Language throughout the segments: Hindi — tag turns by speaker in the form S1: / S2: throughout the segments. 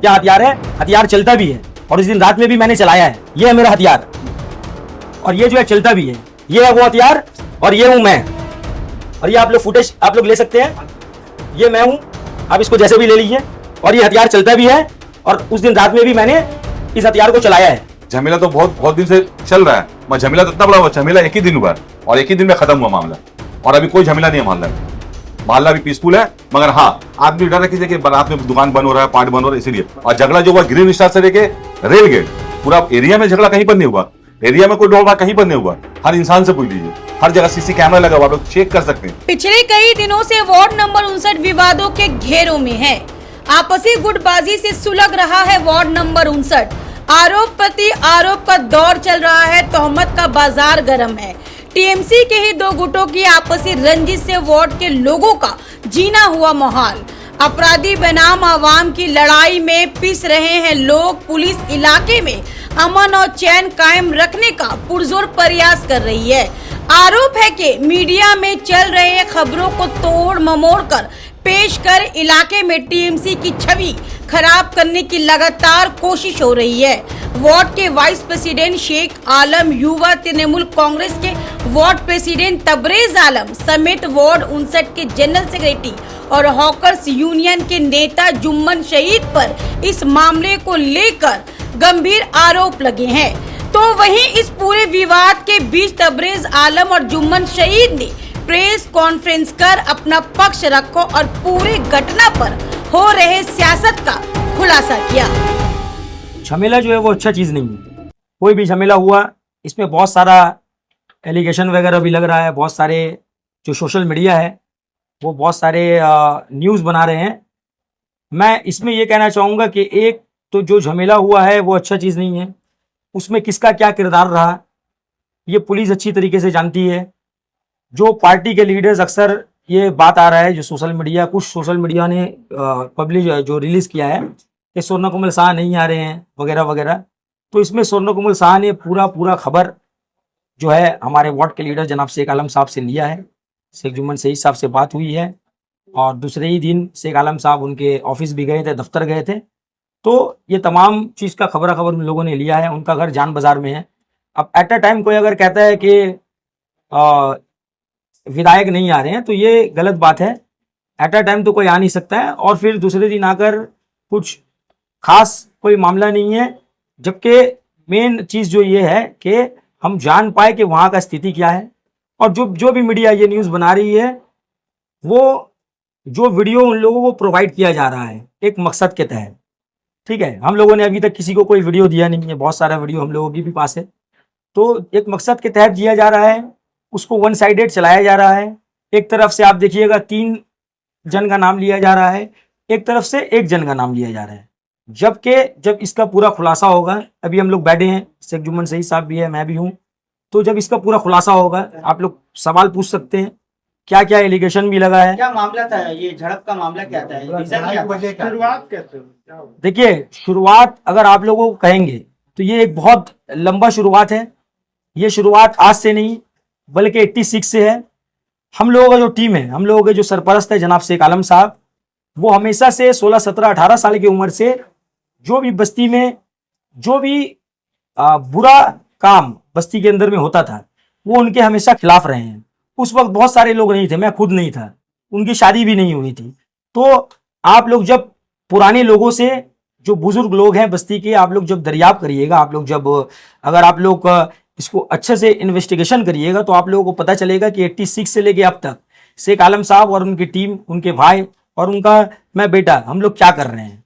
S1: क्या हथियार है? हथियार चलता भी है और इस दिन रात में भी मैंने चलाया है। ये है मेरा हथियार और ये जो है चलता भी है। ये है वो हथियार और ये हूं मैं। और ये आप लोग फुटेज आप लोग ले सकते हैं। ये मैं हूं, आप इसको जैसे भी ले लीजिए। और ये हथियार चलता भी है और उस दिन रात में भी मैंने इस हथियार को चलाया है।
S2: झमेला तो बहुत दिन से चल रहा है, मगर झमेला तो इतना बड़ा हुआ, झमेला एक ही दिन हुआ और एक ही दिन में खत्म हुआ मामला। और अभी कोई झमेला नहीं है मोहल्ला भी पीसफुल है। मगर हाँ, आदमी डर है किसी के रात में दुकान बंद हो रहा है, पार्ट बंद हो रहा है, इसीलिए। और झगड़ा जो हुआ ग्रीन स्टार से लेके रेल गेट, पूरा एरिया में झगड़ा कहीं पर नहीं हुआ। एरिया में कोई डोल कहीं पर नहीं हुआ। हर इंसान से पूछ लीजिए, हर जगह सीसी कैमरा लगा हुआ, आप लोग चेक कर सकते हैं।
S3: पिछले कई दिनों से वार्ड नंबर 59 विवादों के घेरों में है। आपसी गुटबाजी से सुलग रहा है वार्ड नंबर 59। आरोप प्रति आरोप का दौर चल रहा है, तोहमत का बाजार गर्म है। टीएमसी के ही दो गुटों की आपसी रंजिश से वार्ड के लोगों का जीना हुआ माहौल। अपराधी बनाम आवाम की लड़ाई में पिस रहे हैं लोग। पुलिस इलाके में अमन और चैन कायम रखने का पुरजोर प्रयास कर रही है। आरोप है कि मीडिया में चल रहे खबरों को तोड़ ममोड़ कर पेश कर इलाके में टीएमसी की छवि खराब करने की लगातार कोशिश हो रही है। वार्ड के वाइस प्रेसिडेंट शेख आलम, युवा तृणमूल कांग्रेस के वार्ड प्रेसिडेंट तबरेज आलम समेत वार्ड 59 के जनरल सेक्रेटरी और हॉकर्स यूनियन के नेता जुम्मन शहीद पर इस मामले को लेकर गंभीर आरोप लगे हैं। तो वहीं इस पूरे विवाद के बीच तबरेज आलम और जुम्मन शहीद ने प्रेस कॉन्फ्रेंस कर अपना पक्ष रखो और पूरे घटना पर हो रहे सियासत का खुलासा किया।
S1: झमेला जो है वो अच्छा चीज नहीं है। कोई भी झमेला हुआ, इसमें बहुत सारा एलिगेशन वगैरह भी लग रहा है। बहुत सारे जो सोशल मीडिया है वो बहुत सारे न्यूज़ बना रहे हैं। मैं इसमें ये कहना चाहूँगा कि एक तो जो झमेला हुआ है वो अच्छा चीज़ नहीं है। उसमें किसका क्या किरदार रहा ये पुलिस अच्छी तरीके से जानती है। जो पार्टी के लीडर्स, अक्सर ये बात आ रहा है जो कुछ सोशल मीडिया ने पब्लिश जो रिलीज़ किया है कि स्वर्ण कमल शाह नहीं आ रहे हैं वगैरह वगैरह। तो इसमें स्वर्ण कमल शाह ने पूरा खबर जो है हमारे वार्ड के लीडर जनाब शेख आलम साहब से लिया है। शेख जुम्मन शहीद साहब से बात हुई है और दूसरे ही दिन शेख आलम साहब उनके ऑफिस भी गए थे, दफ्तर गए थे। तो ये तमाम चीज़ का खबर उन लोगों ने लिया है। उनका घर जान बाजार में है। अब एट अ टाइम कोई अगर कहता है कि विधायक नहीं आ रहे हैं तो ये गलत बात है। एट अ टाइम तो कोई आ नहीं सकता है और फिर दूसरे दिन आकर कुछ खास कोई मामला नहीं है। जबकि मेन चीज़ जो ये है कि हम जान पाए कि वहाँ का स्थिति क्या है। और जो भी मीडिया ये न्यूज़ बना रही है वो जो वीडियो उन लोगों को प्रोवाइड किया जा रहा है एक मकसद के तहत, ठीक है। हम लोगों ने अभी तक किसी को कोई वीडियो दिया नहीं है। बहुत सारा वीडियो हम लोगों के भी पास है। तो एक मकसद के तहत दिया जा रहा है, उसको वन साइडेड चलाया जा रहा है। एक तरफ से आप देखिएगा 3 जन का नाम लिया जा रहा है, एक तरफ से 1 जन का नाम लिया जा रहा है। जबकि जब इसका पूरा खुलासा होगा, अभी हम लोग बैठे हैं, शेख जुम्मन शहीद साहब भी है, मैं भी हूँ। तो जब इसका पूरा खुलासा होगा आप लोग सवाल पूछ सकते हैं क्या क्या एलिगेशन भी लगा है।
S4: क्या मामला था ये झड़प का मामला क्या था? शुरुआत कैसे?
S1: देखिए, शुरुआत अगर आप लोगों को कहेंगे तो ये एक बहुत लंबा शुरुआत है। ये शुरुआत आज से नहीं बल्कि 86 से है। हम लोगों का जो टीम है, हम लोगों के जो सरपरस्त है जनाब शेख आलम साहब, वो हमेशा से 16, 17, 18 साल की उम्र से जो भी बस्ती में जो भी बुरा काम बस्ती के अंदर में होता था वो उनके हमेशा खिलाफ रहे हैं। उस वक्त बहुत सारे लोग नहीं थे, मैं खुद नहीं था, उनकी शादी भी नहीं हुई थी। तो आप लोग जब पुराने लोगों से, जो बुजुर्ग लोग हैं बस्ती के, आप लोग जब दरियाफ्त करिएगा, आप लोग जब अगर आप लोग इसको अच्छे से इन्वेस्टिगेशन करिएगा तो आप लोगों को पता चलेगा कि 86 से लेके अब तक शेख आलम साहब और उनकी टीम, उनके भाई और उनका मैं बेटा, हम लोग क्या कर रहे हैं।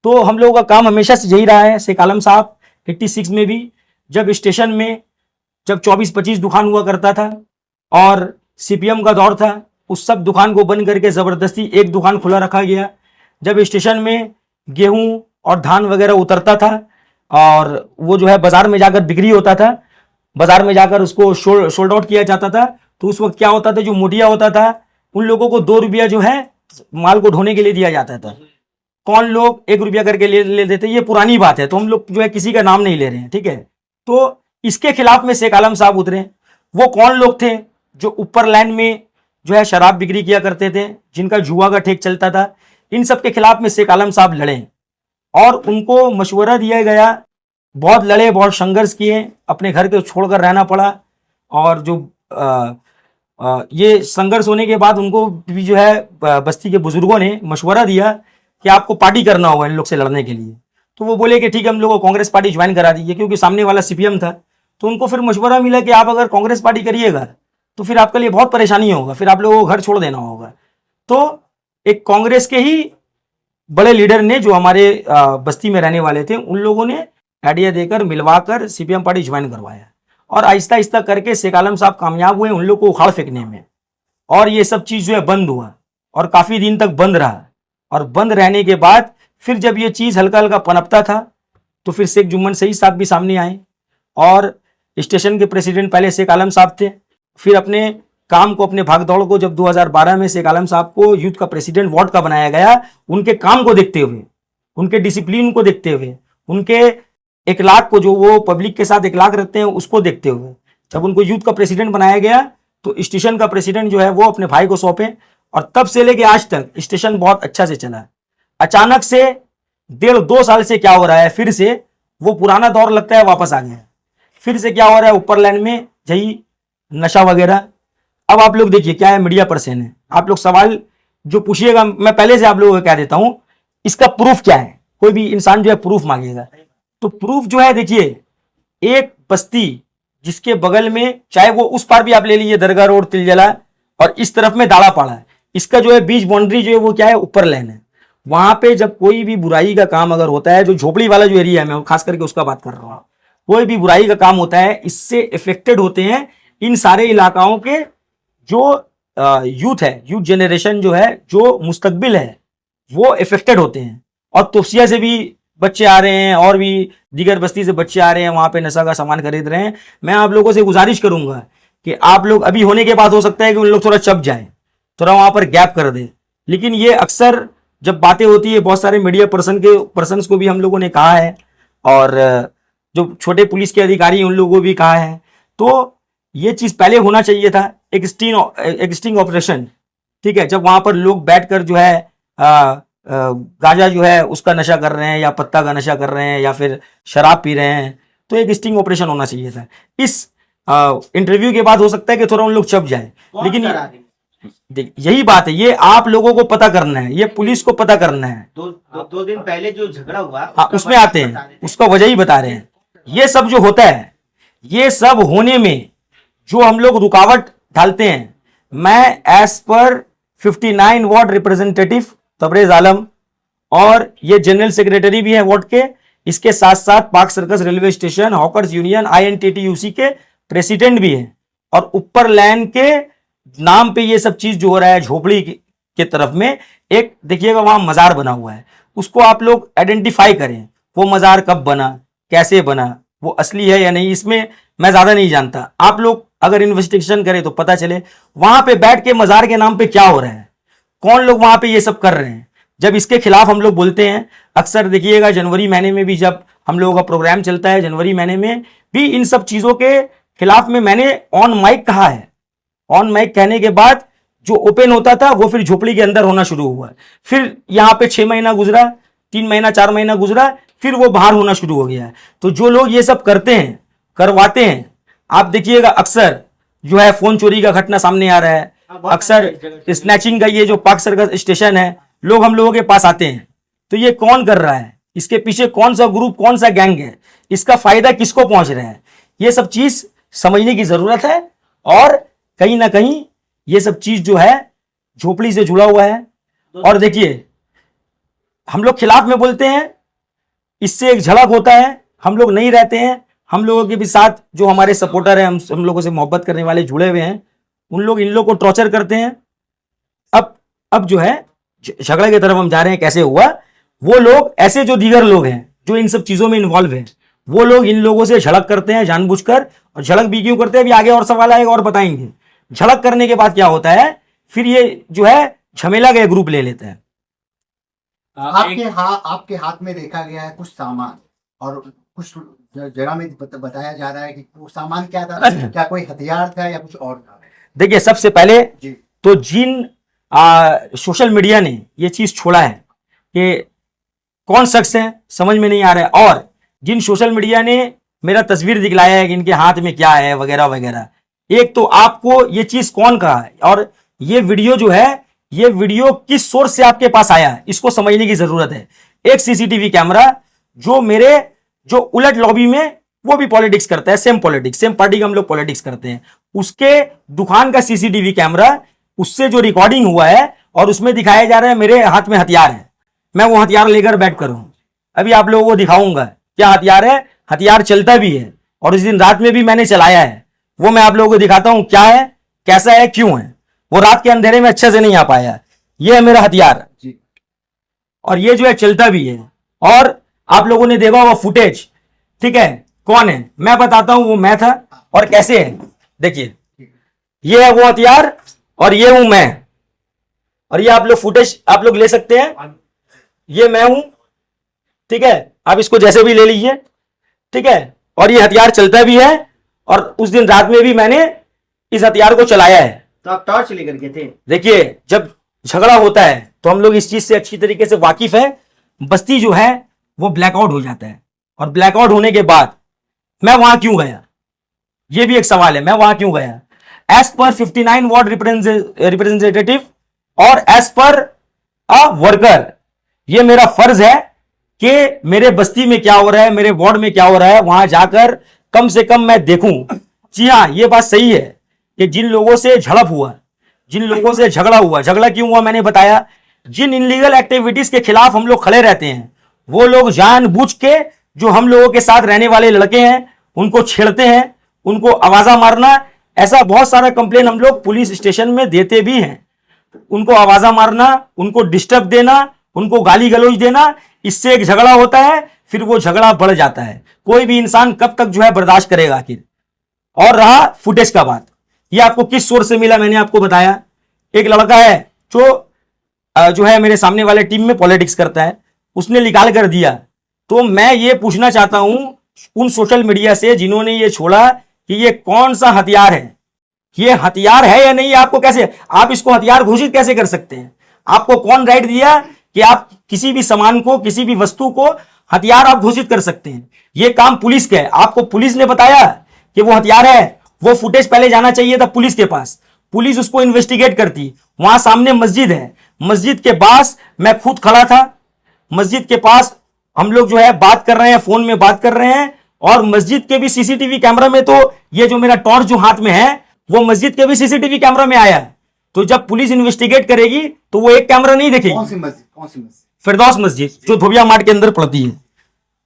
S1: तो हम लोगों का काम हमेशा से यही रहा है। शेख आलम साहब 86 में भी जब स्टेशन में जब 24-25 दुकान हुआ करता था और सीपीएम का दौर था, उस सब दुकान को बंद करके ज़बरदस्ती एक दुकान खुला रखा गया। जब स्टेशन में गेहूं और धान वगैरह उतरता था और वो जो है बाजार में जाकर बिक्री होता था, बाजार में जाकर उसको सोल्ड आउट किया जाता था, तो उस वक्त क्या होता था, जो मोटिया होता था उन लोगों को 2 रुपया जो है माल को ढोने के लिए दिया जाता था। कौन लोग 1 रुपया करके ले देते, ये पुरानी बात है, तो हम लोग जो है किसी का नाम नहीं ले रहे हैं, ठीक है। तो इसके खिलाफ में शेख आलम साहब उतरे। वो कौन लोग थे जो ऊपर लाइन में जो है शराब बिक्री किया करते थे, जिनका जुआ का ठेक चलता था, इन सब के खिलाफ में शेख आलम साहब लड़े। और उनको मशवरा दिया गया, बहुत लड़े, बहुत संघर्ष किए, अपने घर को छोड़कर रहना पड़ा। और जो ये संघर्ष होने के बाद उनको भी जो है बस्ती के बुजुर्गों ने मशवरा दिया कि आपको पार्टी करना होगा इन लोग से लड़ने के लिए। तो वो बोले कि ठीक है, हम लोग को कांग्रेस पार्टी ज्वाइन करा दीजिए, क्योंकि सामने वाला सीपीएम था। तो उनको फिर मशवरा मिला कि आप अगर कांग्रेस पार्टी करिएगा तो फिर आपके लिए बहुत परेशानी होगा, फिर आप लोगों को घर छोड़ देना होगा। तो एक कांग्रेस के ही बड़े लीडर ने, जो हमारे बस्ती में रहने वाले थे, उन लोगों ने आइडिया देकर मिलवाकर सीपीएम पार्टी ज्वाइन करवाया। और आहिस्ता आहिस्ता करके शेख आलम साहब कामयाब हुए उन लोग को उखाड़ फेंकने में, और ये सब चीज़ जो है बंद हुआ, और काफ़ी दिन तक बंद रहा। और बंद रहने के बाद फिर जब ये चीज़ हल्का हल्का पनपता था, तो फिर शेख जुम्मन सईद साहब भी सामने आए, और स्टेशन के प्रेसिडेंट पहले शेख आलम साहब थे। फिर अपने काम को, अपने भागदौड़ को, जब 2012 में शेख आलम साहब को यूथ का प्रेसिडेंट वार्ड का बनाया गया, उनके काम को देखते हुए, उनके डिसिप्लिन को देखते हुए, उनके इखलाक को, जो वो पब्लिक के साथ इखलाक रखते हैं, उसको देखते हुए जब उनको यूथ का प्रेसिडेंट बनाया गया, तो स्टेशन का प्रेसिडेंट जो है वो अपने भाई को सौंपे। और तब से लेके आज तक स्टेशन बहुत अच्छा से चला। अचानक से 1.5-2 साल से क्या हो रहा है, फिर से वो पुराना दौर लगता है वापस आ गया। फिर से क्या हो रहा है, ऊपर लाइन में यही नशा वगैरह। अब आप लोग देखिए, क्या है, मीडिया पर्सन है, आप लोग सवाल जो पूछिएगा, मैं पहले से आप लोगों को कह देता हूं, इसका प्रूफ क्या है। कोई भी इंसान जो है प्रूफ मांगेगा, तो प्रूफ जो है, देखिए, एक बस्ती जिसके बगल में, चाहे वो उस पार भी आप ले लीजिए, दरगाह रोड, तिलजला, और इस तरफ में दाड़ा पाड़ा है, इसका जो है बीच बाउंड्री जो है वो क्या है, ऊपर लाइन है। वहां पे जब कोई भी बुराई का काम अगर होता है, जो झोपड़ी वाला जो एरिया है, मैं खास करके उसका बात कर रहा हूँ, कोई भी बुराई का काम होता है, इससे इफेक्टेड होते हैं इन सारे इलाकाओं के जो यूथ है, यूथ जनरेशन जो है, जो मुस्तकबिल है, वो इफेक्टेड होते हैं। और तोसिया से भी बच्चे आ रहे हैं, और भी दीगर बस्ती से बच्चे आ रहे हैं, वहां पे नशा का सामान खरीद रहे हैं। मैं आप लोगों से गुजारिश करूंगा कि आप लोग, अभी होने के बाद हो सकता है कि उन लोग थोड़ा चप जाए, थोड़ा वहां पर गैप कर दे, लेकिन ये अक्सर जब बातें होती है, बहुत सारे मीडिया पर्सन्स को भी हम लोगों ने कहा है, और जो छोटे पुलिस के अधिकारी उन लोगों को भी कहा है। तो ये चीज पहले होना चाहिए था, एक स्टिंग ऑपरेशन, ठीक है, जब वहां पर लोग बैठकर जो है गांजा जो है उसका नशा कर रहे हैं, या पत्ता का नशा कर रहे हैं, या फिर शराब पी रहे हैं, तो एक स्टिंग ऑपरेशन होना चाहिए था। इस इंटरव्यू के बाद हो सकता है कि थोड़ा उन लोग चप जाए, लेकिन यही बात है, ये आप लोगों को पता करना है, ये पुलिस को पता करना है।
S4: दो दिन पहले जो झगड़ा हुआ,
S1: हाँ, उसमें आते हैं, उसका वजह ही बता रहे हैं। ये सब जो होता है, ये सब होने में जो हम लोग रुकावट डालते हैं, मैं as per 59 ward representative Tabrez आलम, और ये जनरल सेक्रेटरी भी है वार्ड के, इसके साथ साथ park circus railway station hawkers union INTTUC के प्रेसिडेंट भी हैं। और ऊपर लैंड के नाम पे ये सब चीज जो हो रहा है, झोपड़ी के तरफ में एक देखिएगा वहां मजार बना हुआ है, उसको आप लोग आइडेंटिफाई करें, वो मजार कब बना, कैसे बना, वो असली है या नहीं, इसमें मैं ज्यादा नहीं जानता। आप लोग अगर इन्वेस्टिगेशन करें तो पता चले वहां पे बैठ के मजार के नाम पे क्या हो रहा है, कौन लोग वहां पे ये सब कर रहे हैं। जब इसके खिलाफ हम लोग बोलते हैं, अक्सर देखिएगा जनवरी महीने में भी जब हम लोगों का प्रोग्राम चलता है, जनवरी महीने में भी इन सब चीजों के खिलाफ में मैंने ऑन माइक कहा है। ऑन माइक कहने के बाद जो ओपन होता था वो फिर झोपड़ी के अंदर होना शुरू हुआ, फिर यहाँ पे 6 महीना गुजरा, 3 महीना 4 महीना गुजरा, फिर वो बाहर होना शुरू हो गया है। तो जो लोग ये सब करते हैं, करवाते हैं, आप देखिएगा अक्सर जो है फोन चोरी का घटना सामने आ रहा है, अक्सर स्नैचिंग का, ये जो पार्क सर्कस स्टेशन है, लोग हम लोगों के पास आते हैं, तो ये कौन कर रहा है, इसके पीछे कौन सा ग्रुप, कौन सा गैंग है, इसका फायदा किसको पहुंच रहा है, ये सब चीज समझने की जरूरत है। और कहीं ना कहीं ये सब चीज जो है झोपड़ी से जुड़ा हुआ है। और देखिए, हम लोग खिलाफ में बोलते हैं, इससे एक झलक होता है, हम लोग नहीं रहते हैं, हम लोगों के भी साथ जो हमारे सपोर्टर हैं, हम लोगों से मोहब्बत करने वाले जुड़े हुए हैं, उन लोग इन लोग को टॉर्चर करते हैं। अब जो है झगड़े की तरफ हम जा रहे हैं, कैसे हुआ, वो लोग ऐसे जो दीगर लोग हैं जो इन सब चीजों में इन्वॉल्व हैं, वो लोग इन लोगों से झड़क करते हैं जानबूझकर। और झड़क भी क्यों करते हैं, अभी आगे और सवाल आएगा और बताएंगे। झड़क करने के बाद क्या होता है, फिर ये जो है झमेला का ग्रुप ले लेते हैं।
S5: आपके हाथ में देखा गया है कुछ सामान, और कुछ जगह में बताया जा रहा है कि वो सामान क्या था, क्या कोई हथियार था या कुछ और था।
S1: देखिए, सबसे पहले तो जिन सोशल मीडिया ने ये चीज छोड़ा है कि कौन शख्स है समझ में नहीं आ रहा है, और जिन सोशल मीडिया ने मेरा तस्वीर दिखलाया है कि इनके हाथ में क्या है वगैरह वगैरह, एक तो आपको ये चीज कौन कहा है और ये वीडियो जो है ये वीडियो किस सोर्स से आपके पास आया है, इसको समझने की जरूरत है। एक सीसीटीवी कैमरा जो मेरे जो उलट लॉबी में वो भी पॉलिटिक्स करता है, सेम पॉलिटिक्स, सेम पार्टी का हम लोग पॉलिटिक्स करते हैं, उसके दुकान का सीसीटीवी कैमरा, उससे जो रिकॉर्डिंग हुआ है और उसमें दिखाया जा रहा है मेरे हाथ में हथियार है, मैं वो हथियार लेकर बैठ कर हूं। अभी आप लोगों को दिखाऊंगा क्या हथियार है, हथियार चलता भी है और इस दिन रात में भी मैंने चलाया है, वो मैं आप लोगों को दिखाता हूं क्या है, कैसा है, क्यों है। वो रात के अंधेरे में अच्छे से नहीं आ पाया। ये है मेरा हथियार
S5: जी।
S1: और ये जो है चलता भी है, और आप लोगों ने देखा वो फुटेज, ठीक है, कौन है मैं बताता हूं वो मैं था और कैसे है। देखिए ये है वो हथियार और ये हूं मैं, और ये आप लोग फुटेज आप लोग ले सकते हैं, ये मैं हूं, ठीक है, आप इसको जैसे भी ले लीजिए, ठीक है। और ये हथियार चलता भी है और उस दिन रात में भी मैंने इस हथियार को चलाया है।
S4: तो आप टॉर्च लेकर के थे?
S1: देखिए जब झगड़ा होता है तो हम लोग इस चीज से अच्छी तरीके से वाकिफ है, बस्ती जो है वो ब्लैकआउट हो जाता है और ब्लैकआउट होने के बाद मैं वहां क्यों गया, ये भी एक सवाल है, मैं वहां क्यों गया। एज पर 59 वार्ड रिप्रेजेंटेटिव और एज पर अ वर्कर, ये मेरा फर्ज है कि मेरे बस्ती में क्या हो रहा है, मेरे वार्ड में क्या हो रहा है, वहां जाकर कम से कम मैं देखूं। जी हाँ, ये बात सही है कि जिन लोगों से झड़प हुआ, जिन लोगों से झगड़ा हुआ, झगड़ा क्यों हुआ मैंने बताया, जिन इनलीगल एक्टिविटीज के खिलाफ हम लोग खड़े रहते हैं वो लोग जानबूझ के जो हम लोगों के साथ रहने वाले लड़के हैं उनको छेड़ते हैं, उनको आवाजा मारना, ऐसा बहुत सारा कंप्लेन हम लोग पुलिस स्टेशन में देते भी हैं। उनको आवाजा मारना, उनको डिस्टर्ब देना, उनको गाली गलौज देना, इससे एक झगड़ा होता है, फिर वो झगड़ा बढ़ जाता है। कोई भी इंसान कब तक जो है बर्दाश्त करेगा आखिर। और रहा फुटेज का बात, ये आपको किस सोर्स से मिला मैंने आपको बताया। एक लड़का है जो है मेरे सामने वाले टीम में पॉलिटिक्स करता है, उसने निकाल कर दिया। तो मैं ये पूछना चाहता हूं उन सोशल मीडिया से जिन्होंने ये छोड़ा कि ये कौन सा हथियार है, ये हथियार है या नहीं, आपको कैसे, आप इसको हथियार घोषित कैसे कर सकते हैं। आपको कौन राइट दिया कि आप किसी भी सामान को, किसी भी वस्तु को हथियार आप घोषित कर सकते हैं। ये काम पुलिस का है, आपको पुलिस ने बताया कि वो हथियार है, वो फुटेज पहले जाना चाहिए था पुलिस के पास, पुलिस उसको इन्वेस्टिगेट करती। वहां सामने मस्जिद है, मस्जिद के पास मैं खुद खड़ा था, मस्जिद के पास हम लोग जो है बात कर रहे हैं, फोन में बात कर रहे हैं, और मस्जिद के भी सीसीटीवी कैमरा में, तो ये जो मेरा टॉर्च जो हाथ में है वो मस्जिद के भी सीसीटीवी कैमरा में आया है। तो जब पुलिस इन्वेस्टिगेट करेगी तो वो एक कैमरा नहीं देखेगी।
S5: कौन सी मस्जिद? कौन सी मस्जिद?
S1: फिरदौस मस्जिद जो धोबिया मार्ट के अंदर पड़ती है।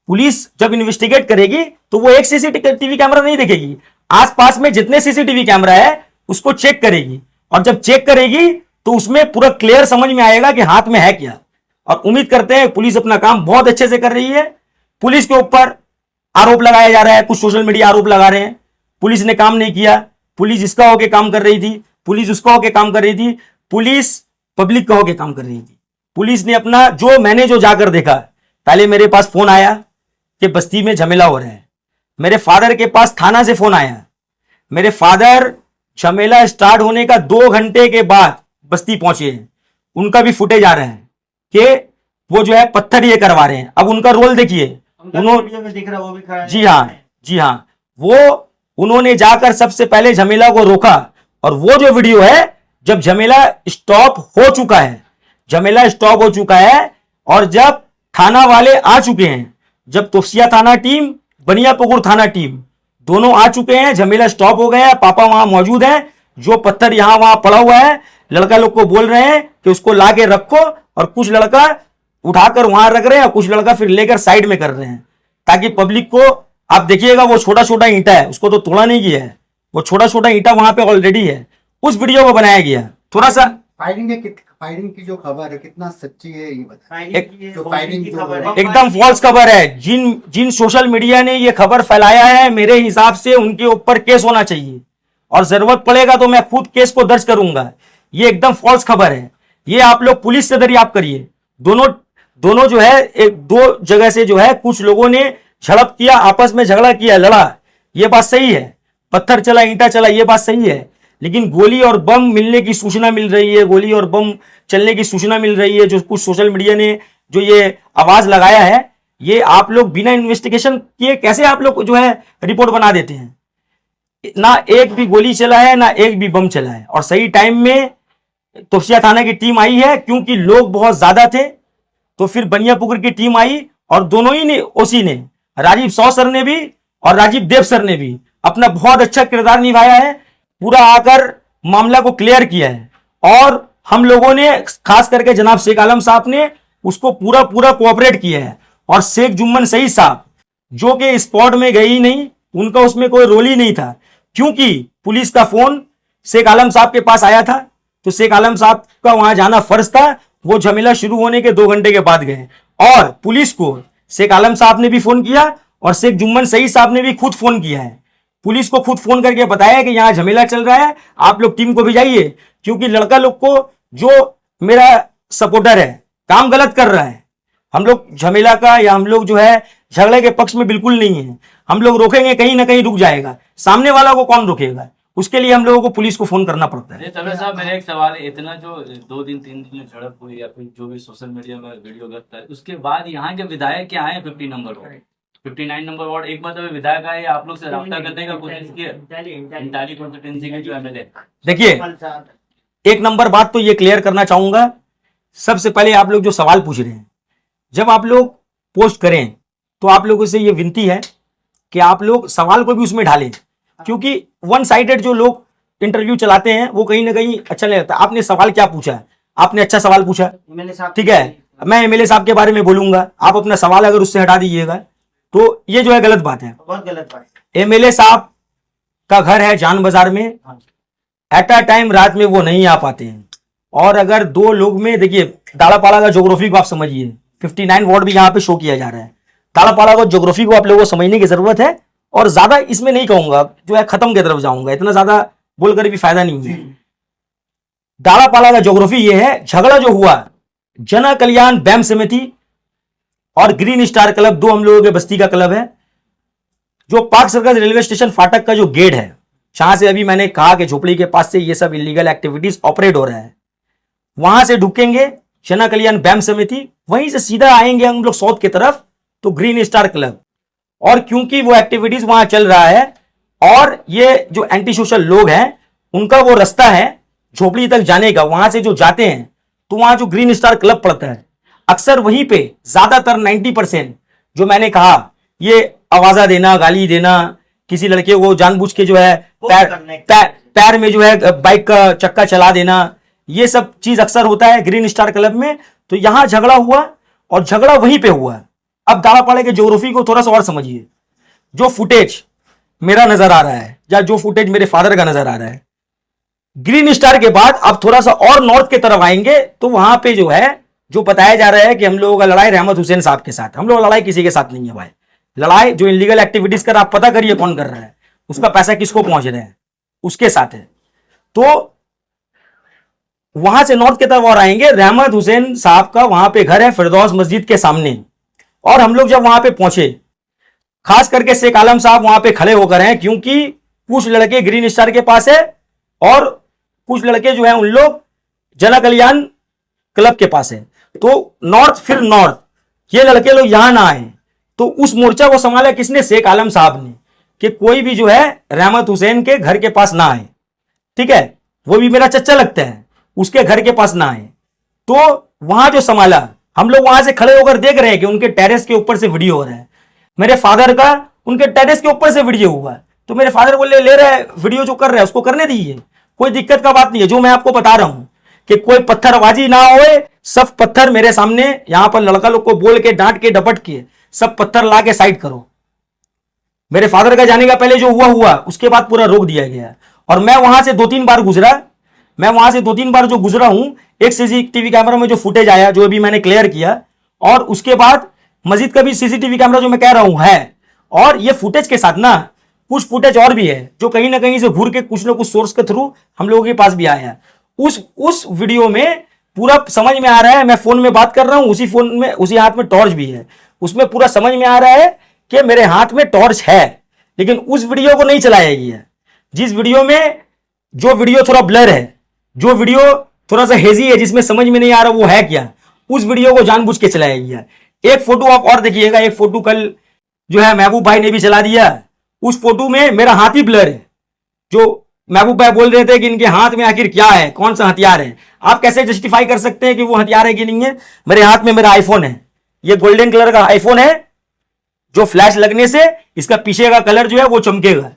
S1: पुलिस जब इन्वेस्टिगेट करेगी तो वो एक सीसीटीवी कैमरा नहीं देखेगी, आसपास में जितने सीसीटीवी कैमरा है उसको चेक करेगी, और जब चेक करेगी तो उसमें पूरा क्लियर समझ में आएगा कि हाथ में है क्या। और उम्मीद करते हैं पुलिस अपना काम बहुत अच्छे से कर रही है। पुलिस के ऊपर आरोप लगाया जा रहा है, कुछ सोशल मीडिया आरोप लगा रहे हैं पुलिस ने काम नहीं किया, पुलिस इसका होके काम कर रही थी, पुलिस उसका होके काम कर रही थी, पुलिस पब्लिक का होके काम कर रही थी। पुलिस ने अपना जो, मैंने जो जाकर देखा, पहले मेरे पास फोन आया कि बस्ती में झमेला हो रहा है, मेरे फादर के पास थाना से फोन आया, मेरे फादर झमेला स्टार्ट होने का 2 घंटे के बाद बस्ती पहुंचे हैं, उनका भी फुटेज आ रहा है कि वो जो है पत्थर ये करवा रहे हैं। अब उनका रोल देखिए,
S4: उन्होंने दिख रहा वो भी खड़ा है।
S1: जी हाँ, वो उन्होंने जाकर सबसे पहले झमेला को रोका, और वो जो वीडियो है जब झमेला स्टॉप हो चुका है, झमेला स्टॉप हो चुका है और जब थाना वाले आ चुके हैं, जब तोसिया थाना टीम, बनियापुकुर थाना टीम दोनों आ चुके हैं, झमेला स्टॉप हो गया है, पापा वहां मौजूद हैं, जो पत्थर यहां वहां पड़ा हुआ है लड़का लोग को बोल रहे हैं कि उसको लाके रखो, और कुछ लड़का उठाकर वहां रख रहे हैं और कुछ लड़का फिर लेकर साइड में कर रहे हैं, ताकि पब्लिक को, आप देखिएगा वो छोटा छोटा ईंटा है, उसको तो तोड़ा नहीं गया है, वो छोटा छोटा ईंटा वहां पे ऑलरेडी है, उस वीडियो को बनाया गया। थोड़ा सा
S5: फायरिंग की जो खबर है कितना सच्ची है ये बताइए।
S4: फायरिंग की खबर है
S1: एकदम फॉल्स खबर है। जिन सोशल मीडिया ने ये खबर फैलाया है, मेरे हिसाब से उनके ऊपर केस होना चाहिए, और जरूरत पड़ेगा तो मैं खुद केस को दर्ज करूंगा। ये एकदम फॉल्स खबर है, ये आप लोग पुलिस से दरियाफ्त करिए। दोनों जो है, एक 2 जगह से जो है कुछ लोगों ने झड़प किया, आपस में झगड़ा किया, लड़ा, ये बात सही है, पत्थर चला, ईंटा चला, ये बात सही है, लेकिन गोली और बम मिलने की सूचना मिल रही है, गोली और बम चलने की सूचना मिल रही है, जो कुछ सोशल मीडिया ने जो ये आवाज लगाया है, ये आप लोग बिना इन्वेस्टिगेशन किए कैसे आप लोग जो है रिपोर्ट बना देते हैं? ना एक भी गोली चला है, ना एक भी बम चला है, और सही टाइम में तोपसिया थाना की टीम आई है, क्योंकि लोग बहुत ज्यादा थे। तो फिर बनियापुकुर की टीम आई और दोनों ही ने, ओसी ने, राजीव सौ सर ने भी और राजीव देव सर ने भी अपना बहुत अच्छा किरदार निभाया है, पूरा आकर मामला को क्लियर किया है। और हम लोगों ने, खास करके जनाब शेख आलम साहब ने उसको पूरा पूरा कोऑपरेट किया है। और शेख जुम्मन सईद साहब जो कि स्पॉट में गए ही नहीं, उनका उसमें कोई रोल ही नहीं था, क्योंकि पुलिस का फोन शेख आलम साहब के पास आया था, तो शेख आलम साहब का वहां जाना फर्ज था। वो झमेला शुरू होने के 2 घंटे के बाद गए, और पुलिस को शेख आलम साहब ने भी फोन किया और शेख जुम्मन सईद साहब ने भी खुद फोन किया है। पुलिस को खुद फोन करके बताया कि यहाँ झमेला चल रहा है, आप लोग टीम को भेजाइए, क्योंकि लड़का लोग को, जो मेरा सपोर्टर है, काम गलत कर रहा है। हम लोग झमेला का या हम लोग जो है झगड़े के पक्ष में बिल्कुल नहीं है। हम लोग रोकेंगे, कहीं ना कहीं रुक जाएगा, सामने वाला को कौन रोकेगा? उसके लिए हम लोगों को पुलिस को फोन करना पड़ता है।
S6: तबे साहब, मेरा एक सवाल है, इतना जो 2 दिन 3 दिन में झड़प हुई या फिर जो भी सोशल मीडिया में वीडियो करता है, उसके बाद यहाँ के विधायक क्या आए 50 नंबर वार्ड, 59 नंबर वार्ड, एक बार तो विधायक आए, आप लोग से राब्ता करने का कोशिश किया? इंटाली कॉन्स्टिट्यूंसी के जो एमएलए,
S1: देखिए, एक नंबर बात तो ये क्लियर करना चाहूंगा। सबसे पहले आप लोग जो सवाल पूछ रहे हैं, जब आप लोग पोस्ट करें तो आप लोगों से ये विनती है कि आप लोग सवाल को भी उसमें डालें, क्योंकि वन साइडेड जो लोग इंटरव्यू चलाते हैं वो कहीं ना कहीं अच्छा नहीं लगता। आपने सवाल क्या पूछा? आपने अच्छा सवाल पूछा, ठीक है, मैं एमएलए साहब के बारे में बोलूंगा, आप अपना सवाल अगर उससे हटा दीजिएगा तो ये जो है गलत बात है।
S4: बहुत गलत बात।
S1: एमएलए साहब का घर है जान बाजार में, एट अ टाइम रात में वो नहीं आ पाते हैं। और अगर 2 लोग में, देखिए दाड़ापाड़ा का ज्योग्राफी को आप समझिए, 59 वार्ड भी यहाँ पे शो किया जा रहा है। दाड़ापाड़ा का ज्योग्राफी को आप लोगों को समझने की जरूरत है, और ज्यादा इसमें नहीं कहूंगा, जो है खत्म की तरफ जाऊंगा, इतना ज्यादा बोलकर भी फायदा नहीं है। दाड़ापाड़ा का ज्योग्राफी ये है, झगड़ा जो हुआ जना कल्याण बैम समिति और ग्रीन स्टार क्लब, 2 हम लोगों के बस्ती का क्लब है, जो पार्क सर्कल रेलवे स्टेशन फाटक का जो गेट है, जहां से अभी मैंने कहा कि झोपड़ी के पास से ये सब इलीगल एक्टिविटीज ऑपरेट हो रहा है, वहां से ढुकेंगे जना कल्याण बैम समिति, वहीं से सीधा आएंगे हम लोग साउथ की तरफ तो ग्रीन स्टार क्लब। और क्योंकि वो एक्टिविटीज वहां चल रहा है और ये जो एंटी सोशल लोग हैं उनका वो रास्ता है झोपड़ी तक जाने का, वहां से जो जाते हैं तो वहां जो ग्रीन स्टार क्लब पड़ता है, अक्सर वहीं पे ज्यादातर 90% जो मैंने कहा, ये आवाजा देना, गाली देना, किसी लड़के को जानबूझ के जो है पैर में जो है बाइक का चक्का चला देना, ये सब चीज अक्सर होता है ग्रीन स्टार क्लब में। तो यहां झगड़ा हुआ और झगड़ा वहीं पे हुआ। अब दाड़ापाड़ा के ज्योग्राफी को थोड़ा सा और समझिए। जो फुटेज मेरा नजर आ रहा है या जो फुटेज मेरे फादर का नजर आ रहा है, ग्रीन स्टार के बाद अब थोड़ा सा और नॉर्थ की तरफ आएंगे तो वहां पे जो है, जो बताया जा रहा है कि हम लोगों का लड़ाई रहमत हुसैन साहब के साथ, हम लोग लड़ाई किसी के साथ नहीं है भाई। लड़ाई जो इलीगल एक्टिविटीज कर, आप पता करिए कौन कर रहा है, उसका पैसा किसको पहुंच रहा है, उसके साथ है। तो वहां से नॉर्थ की तरफ और आएंगे, रहमत हुसैन साहब का वहां पे घर है फिरदौस मस्जिद के सामने। और हम लोग जब वहां पे पहुंचे, खास करके शेख आलम साहब वहां पे खड़े होकर हैं, क्योंकि कुछ लड़के ग्रीन स्टार के पास है और कुछ लड़के जो है उन लोग जना कल्याण क्लब के पास है। तो नॉर्थ, फिर नॉर्थ, ये लड़के लोग यहां ना आए, तो उस मोर्चा को संभाला किसने? शेख आलम साहब ने, कि कोई भी जो है रहमत हुसैन के घर के पास ना आए, ठीक है, वो भी मेरा चच्चा लगता है, उसके घर के पास ना आए। तो वहां जो संभाला, हम लोग वहां से खड़े होकर देख रहे हैं कि उनके टेरेस के ऊपर से वीडियो हो रहा है। मेरे फादर का उनके टेरेस के ऊपर से वीडियो हुआ, तो मेरे फादर बोले ले रहे वीडियो, जो कर रहे हैं उसको करने दीजिए, कोई दिक्कत का बात नहीं है। जो मैं आपको बता रहा हूं कि कोई पत्थरबाजी ना होए, सब पत्थर मेरे सामने, यहां पर लड़का लोग को बोल के, डांट के, डपट के सब पत्थर ला के साइड करो। मेरे फादर का जाने का पहले जो हुआ उसके बाद पूरा रोक दिया गया। और मैं वहां से 2-3 बार गुजरा, मैं वहां से 2-3 बार जो गुजरा हूं, एक सीसीटीवी कैमरा में जो फुटेज आया, जो अभी मैंने क्लियर किया, और उसके बाद मस्जिद का भी सीसीटीवी कैमरा जो मैं कह रहा हूं है। और ये फुटेज के साथ ना कुछ फुटेज और भी है जो कहीं ना कहीं से घूर के कुछ ना कुछ सोर्स के थ्रू हम लोगों के पास भी आया। उस वीडियो में पूरा समझ में आ रहा है, मैं फोन में बात कर रहा हूं, उसी फोन में, उसी हाथ में टॉर्च भी है, उसमें पूरा समझ में आ रहा है कि मेरे हाथ में टॉर्च है, लेकिन उस वीडियो को नहीं चलाया गया। जिस वीडियो में, जो वीडियो थोड़ा ब्लर है, जो वीडियो थोड़ा सा हेजी है, जिसमें समझ में नहीं आ रहा वो है क्या, उस वीडियो को जानबूझ के चलाया गया। एक फोटो आप और देखिएगा, एक फोटो कल जो है महबूब भाई ने भी चला दिया। उस फोटो में मेरा हाथ ही ब्लर है। जो महबूब भाई बोल रहे थे कि इनके हाथ में आखिर क्या है, कौन सा हथियार है, आप कैसे जस्टिफाई कर सकते हैं कि वो हथियार है कि नहीं है? मेरे हाथ में मेरा आईफोन है, ये गोल्डन कलर का आईफोन है, जो फ्लैश लगने से इसका पीछे का कलर जो है वो चमकेगा,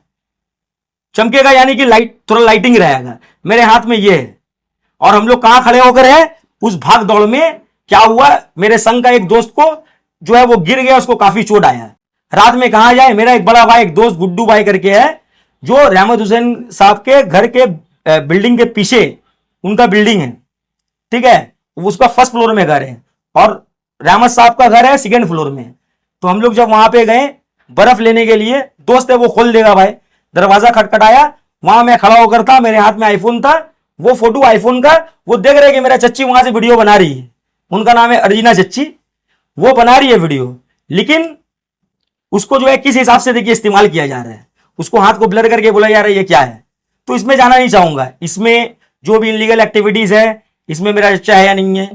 S1: चमकेगा यानी कि लाइट, थोड़ा लाइटिंग रहेगा। मेरे हाथ में ये है। और हम लोग कहां खड़े होकर है? उस भाग दौड़ में क्या हुआ, मेरे संग का एक दोस्त को जो है वो गिर गया, उसको काफी चोट आया। रात में कहां जाए? मेरा एक बड़ा भाई, एक दोस्त गुड्डू भाई करके है, जो रहमत हुसैन साहब के घर के बिल्डिंग के पीछे उनका बिल्डिंग है, ठीक है, उसका फर्स्ट फ्लोर में घर है और रहमत साहब का घर है सेकंड फ्लोर में। तो हम लोग जब वहां पे गए बर्फ लेने के लिए, दोस्त है वो खोल देगा भाई, दरवाजा खटखटाया, वहां मैं खड़ा होकर था, मेरे हाथ में आईफोन था, वो फोटो आईफोन का, वो देख रहे कि मेरा चच्ची वहां से वीडियो बना रही है, उनका नाम है अर्जिना चच्ची, वो बना रही है वीडियो, लेकिन उसको जो है किस हिसाब से देखिए इस्तेमाल किया जा रहा है, उसको हाथ को ब्लर करके बोला जा रहा है ये क्या है। तो इसमें जाना नहीं चाहूंगा, इसमें जो भी इनलीगल एक्टिविटीज है, इसमें मेरा चच्चा है या नहीं है,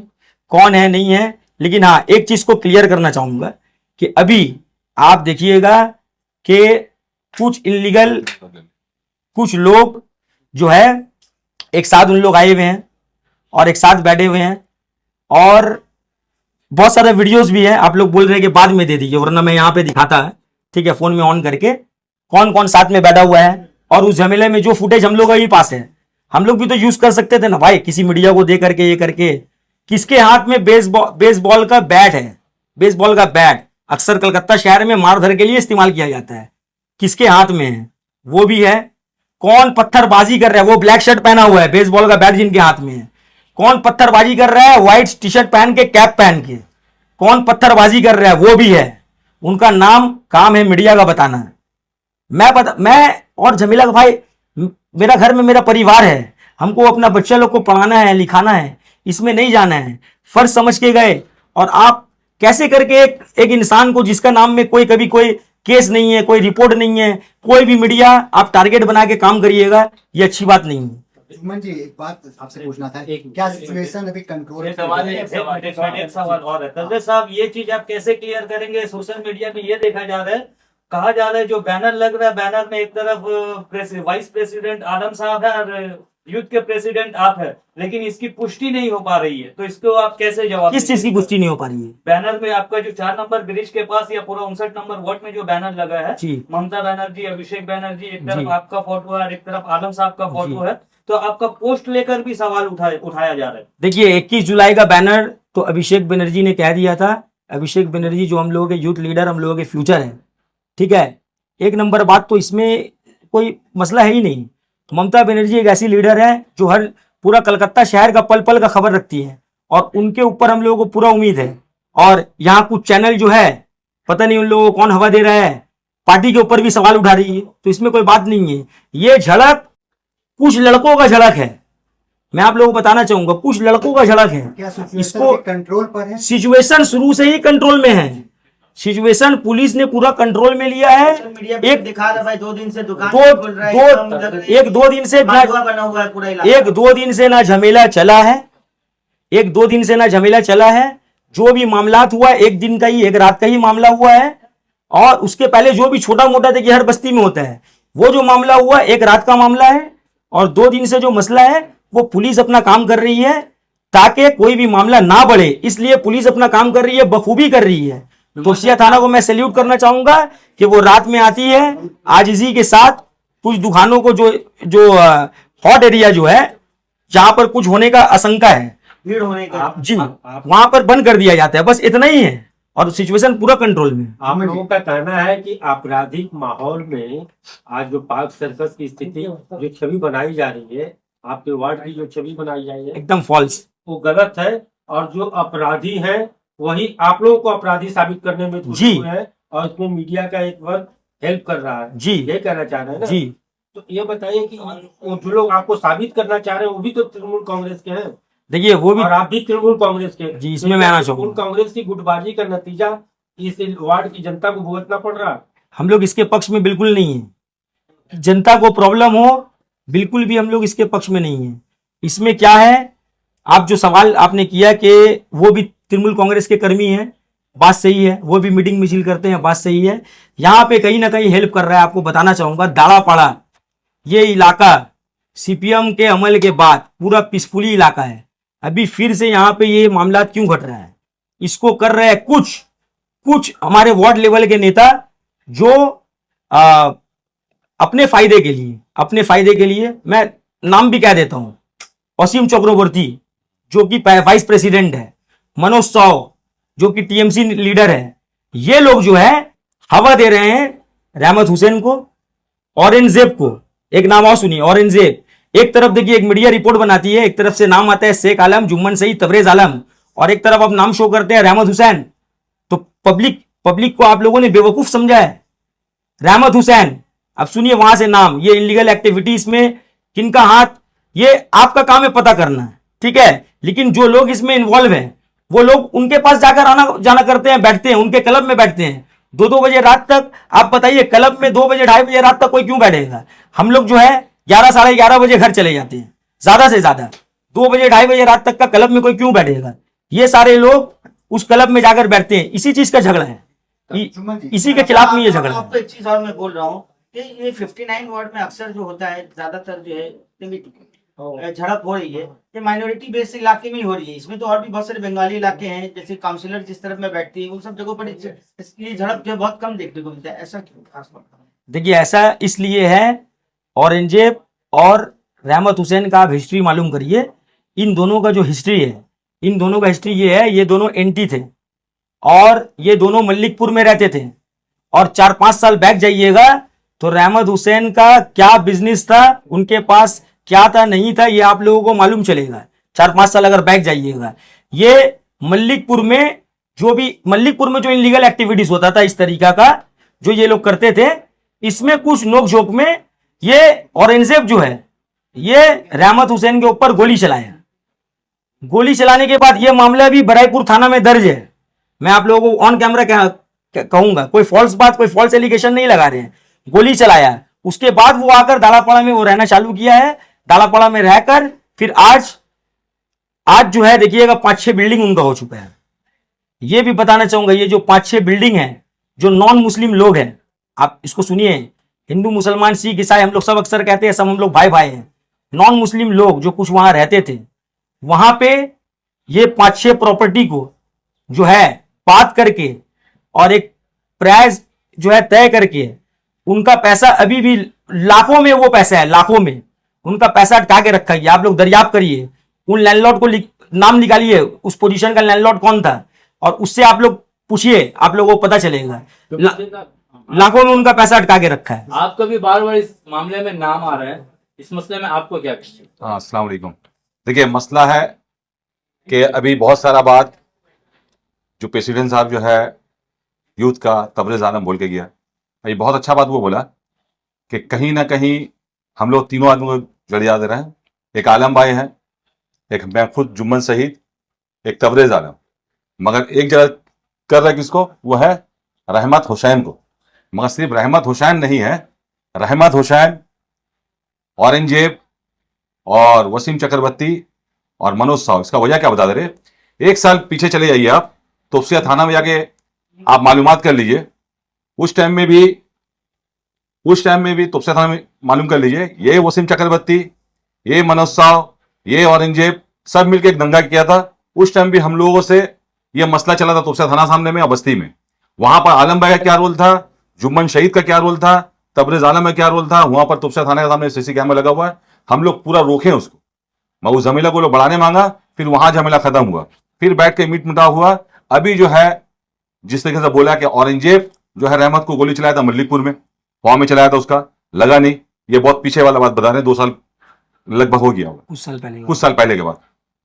S1: कौन है नहीं है, लेकिन हाँ एक चीज को क्लियर करना चाहूंगा कि अभी आप देखिएगा कि कुछ इनलीगल, कुछ लोग जो है एक साथ उन लोग आए हुए हैं और एक साथ बैठे हुए हैं, और बहुत सारे वीडियोस भी हैं। आप लोग बोल रहे हैं कि बाद में दे दीजिए, वरना मैं यहाँ पे दिखाता है, ठीक है, फोन में ऑन करके कौन कौन साथ में बैठा हुआ है, और उस झमेले में जो फुटेज हम लोग के पास है, हम लोग भी तो यूज कर सकते थे ना भाई, किसी मीडिया को दे करके ये करके। किसके हाथ में बेसबॉल का बैट है, बेसबॉल का बैट अक्सर कलकत्ता शहर में मारधर के लिए इस्तेमाल किया जाता है, किसके हाथ में है वो भी है। कौन पत्थरबाजी कर रहा है, वो ब्लैक शर्ट पहना हुआ है, बेसबॉल का बैट जिनके हाथ में है, कौन पत्थरबाजी कर रहा है, व्हाइट टी शर्ट पहन के, कैप पहन के, कौन पत्थरबाजी कर रहा है वो भी है। उनका नाम काम है मीडिया का बताना। मैं और जमीला का भाई, मेरा घर में मेरा परिवार है, हमको अपना बच्चा लोग को पढ़ाना है, लिखाना है, इसमें नहीं जाना है, फर्ज समझ के गए। और आप कैसे करके एक इंसान को जिसका नाम में कोई कभी कोई केस नहीं है, कोई रिपोर्ट नहीं है, कोई भी मीडिया आप टारगेट बना के काम करिएगा, ये अच्छी बात नहीं है।
S5: सुमन जी एक बात आपसे पूछना था, क्या सिचुएशन अभी कंट्रोल?
S6: एक सवाल और है तलदे साहब, ये चीज आप कैसे क्लियर करेंगे? सोशल मीडिया में ये देखा जा रहा है, कहा जा रहा है जो बैनर लग रहा है, बैनर में एक तरफ वाइस प्रेसिडेंट आलम साहब है और यूथ के प्रेसिडेंट आप है, लेकिन इसकी पुष्टि नहीं हो पा रही है, तो इसको आप कैसे जवाब?
S1: किस चीज की पुष्टि नहीं हो पा रही है?
S6: बैनर में आपका जो 4 नंबर ब्रिज के पास या पूरा 59 नंबर वार्ड में जो बैनर लगा है,
S1: जी।
S6: ममता बनर्जी, अभिषेक बनर्जी, एक
S1: जी।
S6: तरफ आपका फोटो है और एक तरफ आलम साहब का फोटो है, तो आपका पोस्ट लेकर भी सवाल उठाया जा रहा है।
S1: देखिए 21 जुलाई का बैनर तो अभिषेक बनर्जी ने कह दिया था। अभिषेक बनर्जी जो हम लोगों के यूथ लीडर, हम लोगों के फ्यूचर है, ठीक है, एक नंबर बात, तो इसमें कोई मसला है ही नहीं। ममता बनर्जी एक ऐसी लीडर है जो हर पूरा कलकत्ता शहर का पल पल का खबर रखती है, और उनके ऊपर हम लोगों को पूरा उम्मीद है। और यहाँ कुछ चैनल जो है पता नहीं उन लोगों को कौन हवा दे रहा है, पार्टी के ऊपर भी सवाल उठा रही है, तो इसमें कोई बात नहीं है। ये झड़प कुछ लड़कों का झड़क है, मैं आप लोगों को बताना चाहूंगा, कुछ लड़कों का झड़क है।
S5: क्या
S1: इसको
S5: सिचुएशन कंट्रोल पर है?
S1: सिचुएशन शुरू से ही कंट्रोल में है, सिचुएशन पुलिस ने पूरा कंट्रोल में लिया है।
S4: मीडिया पे
S1: एक
S4: दिखा रहा है भाई, 2 दिन से दुकान
S1: दो
S4: नहीं खुल रहा है, एकदम लग रही है,
S1: एक दो दिन से
S4: मालवा बना हुआ है पूरा इलाका।
S1: एक दो दिन से ना झमेला चला है, एक दो दिन से ना झमेला चला है। जो भी मामला हुआ एक दिन का ही, एक रात का ही मामला हुआ है, और उसके पहले जो भी छोटा मोटा देखिए हर बस्ती में होता है, वो जो मामला हुआ एक रात का मामला है। और 2 दिन से जो मसला है वो पुलिस अपना काम कर रही है ताकि कोई भी मामला ना बढ़े, इसलिए पुलिस अपना काम कर रही है, बखूबी कर रही है। तोसिया थाना को मैं सैल्यूट करना चाहूंगा कि वो रात में आती है आजिजी के साथ, कुछ दुकानों को जो हॉट एरिया जो है जहां पर कुछ होने का आशंका है,
S4: भीड़ होने का,
S1: जी, वहां पर बंद कर दिया जाता है, बस इतना ही है, और सिचुएशन पूरा कंट्रोल में।
S7: आप लोगों का कहना है कि आपराधिक माहौल में आज जो पार्क सर्कस की स्थिति, जो छवि बनाई जा रही है, आपके वार्ड की जो छवि बनाई जा रही है,
S1: एकदम फॉल्स,
S7: वो गलत है, और जो अपराधी है वही आप लोगों को अपराधी साबित करने में
S1: जी।
S7: जुटे हैं, और उसमें मीडिया का एक वर्ग हेल्प कर रहा है,
S1: जी,
S7: ये कहना चाह रहे हैं ना?
S1: जी।
S7: तो ये बताइए कि वो जो लोग आपको साबित करना चाह रहे हैं वो भी तो तृणमूल कांग्रेस के हैं,
S1: देखिए वो भी,
S7: और आप भी तृणमूल कांग्रेस के।
S1: जी, इसमें मैं आना
S7: तृणमूल
S1: चाहूंगा,
S7: कांग्रेस की गुटबाजी का नतीजा इस वार्ड की जनता को भुगतना पड़ रहा है।
S1: हम लोग इसके पक्ष में बिल्कुल नहीं है। जनता को प्रॉब्लम हो, बिल्कुल भी हम लोग इसके पक्ष में नहीं है। इसमें क्या है, आप जो सवाल आपने किया कि वो भी तृणमूल कांग्रेस के कर्मी हैं, बात सही है, वो भी मीटिंग मिছিল करते हैं, बात सही है। यहाँ पे कहीं ना कहीं हेल्प कर रहा है। आपको बताना चाहूंगा दाड़ापाड़ा ये इलाका सीपीएम के अमल के बाद पूरा पीसफुली इलाका है। अभी फिर से यहाँ पे ये मामला क्यों घट रहा है? इसको कर रहे हैं कुछ हमारे वार्ड लेवल के नेता जो अपने फायदे के लिए मैं नाम भी कह देता हूं, वसीम चक्रवर्ती जो कि वाइस प्रेसिडेंट है, मनोज साव जो कि टीएमसी लीडर है, ये लोग जो है हवा दे रहे हैं रहमत हुसैन को, औरंगजेब को। एक नाम और सुनिए, औरंगजेब। एक तरफ देखिए एक मीडिया रिपोर्ट बनाती है, एक तरफ से नाम आता है शेख आलम, जुम्मन सईद, तबरेज आलम, और एक तरफ अब नाम शो करते हैं रहमत हुसैन। तो पब्लिक को आप लोगों ने बेवकूफ समझा है। रहमत हुसैन, अब सुनिए वहां से नाम, ये इलीगल एक्टिविटीज में किनका हाथ, ये आपका काम है पता करना, ठीक है। लेकिन जो लोग इसमें इन्वॉल्व हैं वो लोग उनके पास जाकर आना जाना करते हैं, बैठते हैं, उनके क्लब में बैठते हैं 2-2 बजे रात तक। आप बताइए क्लब में 2 बजे 2:30 बजे रात तक कोई क्यों बैठेगा? हम लोग जो है 11 साढ़े 11 बजे घर चले जाते हैं, ज्यादा से ज्यादा 2 बजे 2:30 बजे रात तक का क्लब में कोई क्यों बैठेगा? ये सारे लोग उस क्लब में जाकर बैठते हैं, इसी चीज का झगड़ा है, इसी के खिलाफ में ये झगड़ा है।
S4: आपको एक चीज और मैं बोल रहा हूँ कि ये 59 वार्ड में अक्सर जो होता है, ज्यादातर जो है झड़प हो रही है, ये माइनॉरिटी बेस्ड इलाके में ही हो रही है। इसमें तो और भी बहुत सारे बंगाली इलाके हैं, जैसे काउंसिलर जिस तरफ में बैठती है उन सब जगहों पर ये झड़प जो है बहुत कम देखने को मिलता है। ऐसा क्यों? खास बात
S1: देखिए ऐसा इसलिए है, औरंगजेब और रहमत हुसैन का आप हिस्ट्री मालूम करिए। इन दोनों का जो हिस्ट्री है, इन दोनों का हिस्ट्री ये है, ये दोनों एंटी थे और ये दोनों मल्लिकपुर में रहते थे। और 4-5 साल बैक जाइएगा तो रहमत हुसैन का क्या बिजनेस था, उनके पास क्या था नहीं था, ये आप लोगों को मालूम चलेगा। 4-5 साल अगर बैक जाइएगा, ये मल्लिकपुर में जो इलीगल एक्टिविटीज होता था इस तरीका का जो ये लोग करते थे, इसमें कुछ नोक-झोंक में ये औरंगजेब जो है ये रहमत हुसैन के ऊपर गोली चलाया। गोली चलाने के बाद ये मामला भी बराईपुर थाना में दर्ज है। मैं आप लोगों को ऑन कैमरा कहूंगा, कोई फॉल्स बात, कोई फॉल्स एलिगेशन नहीं लगा रहे हैं। गोली चलाया, उसके बाद वो आकर दालापाड़ा में वो रहना चालू किया है। दालापाड़ा में रहकर फिर आज जो है देखिएगा 5-6 बिल्डिंग उनका हो चुका है। ये भी बताना चाहूंगा, ये जो 5-6 बिल्डिंग है जो नॉन मुस्लिम लोग हैं, आप इसको सुनिए, हिंदू मुसलमान सिख ईसाई हम लोग सब अक्सर कहते हैं सब हम लोग भाई भाई हैं। नॉन मुस्लिम लोग जो कुछ वहां रहते थे, वहां पे ये 5-6 प्रॉपर्टी को जो है बात करके और एक प्राइस जो है तय करके, उनका पैसा अभी भी लाखों में, वो पैसा है लाखों में, उनका पैसा अटका के रखा है। आप लोग दरियाफ्त करिए, उन लैंडलॉर्ड को नाम निकालिए, उस पोजीशन का लैंडलॉर्ड कौन था, और उससे आप लोग पूछिए, आप लोगों को पता चलेगा। लाखों में उनका पैसा अटका के रखा है।
S6: आपका भी बार बार इस मामले में नाम आ रहा है, इस मसले में आपको क्या कहना है?
S2: हाँ, अस्सलाम वालेकुम। देखिए मसला है कि अभी बहुत सारा बात जो प्रेसिडेंट साहब जो है यूथ का तबरेज आलम बोल के गया, ये बहुत अच्छा बात वो बोला कि कहीं ना कहीं हम लोग तीनों आदमी को जड़िया दे रहे हैं। एक आलम भाई है, एक मैं खुद जुम्मन शहीद, एक तबरेज आलम, मगर एक जगह कर रहा है किसको, वो है रहमत हुसैन को। मगर सिर्फ रहमत हुसैन नहीं है, रहमत हुसैन, औरंगजेब और वसीम चक्रवर्ती और मनोज साहु। इसका वजह क्या बता दे रहे, 1 साल पीछे चले जाइए आप, तोपसिया थाना में जाके आप मालूमात कर लीजिए। उस टाइम में भी तोपसिया थाना में मालूम कर लीजिए, ये वसीम चक्रवर्ती, ये मनोज साहु, ये औरंगजेब सब मिलकर एक दंगा किया था। उस टाइम भी हम लोगों से ये मसला चला था तोपसिया थाना सामने में और बस्ती में। वहां पर आलम भाई का क्या रोल था, जुम्मन शहीद का क्या रोल था, तबरेज आलम का क्या रोल था। वहां पर तोपसिया थाना के सामने सीसी कैमरा लगा हुआ है, हम लोग पूरा रोके उसको। मैं उस जमीला को लोग बढ़ाने मांगा, फिर वहां झमेला खत्म हुआ, फिर बैठ के मीट मुटा हुआ। अभी जो है जिस तरीके से बोला कि औरंगजेब जो है रहमत को गोली चलाया था मल्लिकपुर में, वहां में चलाया था, उसका लगा नहीं। ये बहुत पीछे वाला बात बता रहे हैं, 2 साल लगभग हो गया होगा, कुछ साल पहले के बाद।